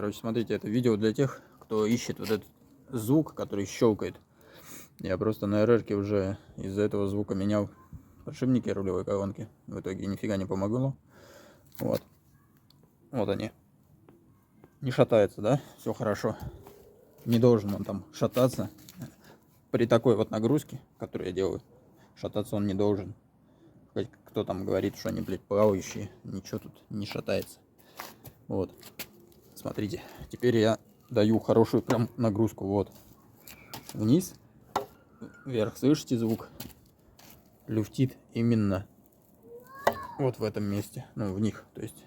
Короче, смотрите, это видео для тех, кто ищет вот этот звук, который щелкает. Я просто на РР-ке уже из-за этого звука менял подшипники рулевой колонки. В итоге нифига не помогло. Вот. Вот они. Не шатается, да? Все хорошо. Не должен он там шататься. При такой вот нагрузке, которую я делаю, шататься он не должен. Хоть кто там говорит, что они, блядь, плавающие. Ничего тут не шатается. Вот. Смотрите. Теперь я даю хорошую прям нагрузку. Вот. Вниз. Вверх. Слышите звук? Люфтит именно вот в этом месте. Ну, в них. То есть,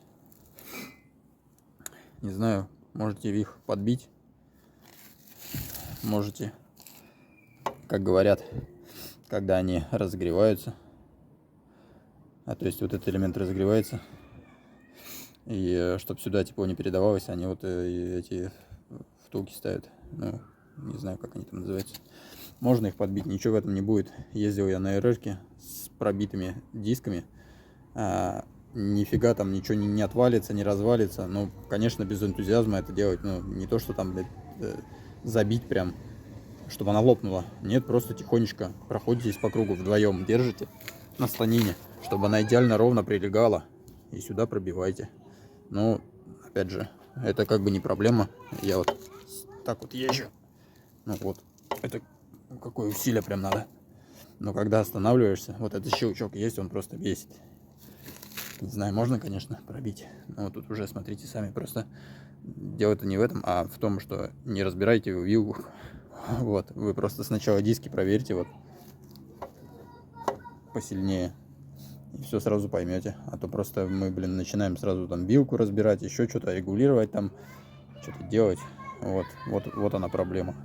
не знаю, можете их подбить. Можете, как говорят, когда они разогреваются. То есть вот этот элемент разогревается. И чтобы сюда тепло не передавалось, они вот эти втулки ставят. Ну, не знаю, как они там называются. Можно их подбить, ничего в этом не будет. Ездил я на РР-ке с пробитыми дисками. Нифига там ничего не отвалится, не развалится. Ну, конечно, без энтузиазма это делать. Ну, не то, что там, блядь, забить прям, чтобы она лопнула. Нет, просто тихонечко проходитесь по кругу вдвоем, держите на станине, чтобы она идеально ровно прилегала. И сюда пробивайте. Ну, опять же, это как бы не проблема. Я вот так вот езжу. Ну вот, это какое усилие прям надо. Но когда останавливаешься, вот этот щелчок есть, он просто бесит. Не знаю, можно, конечно, пробить. Но тут уже, смотрите сами, просто дело-то не в этом, а в том, что не разбирайте вилку. Вот, вы просто сначала диски проверьте, вот, посильнее. И все сразу поймете. А то просто мы, блин, начинаем сразу там вилку разбирать, еще что-то регулировать там, что-то делать. Вот она проблема.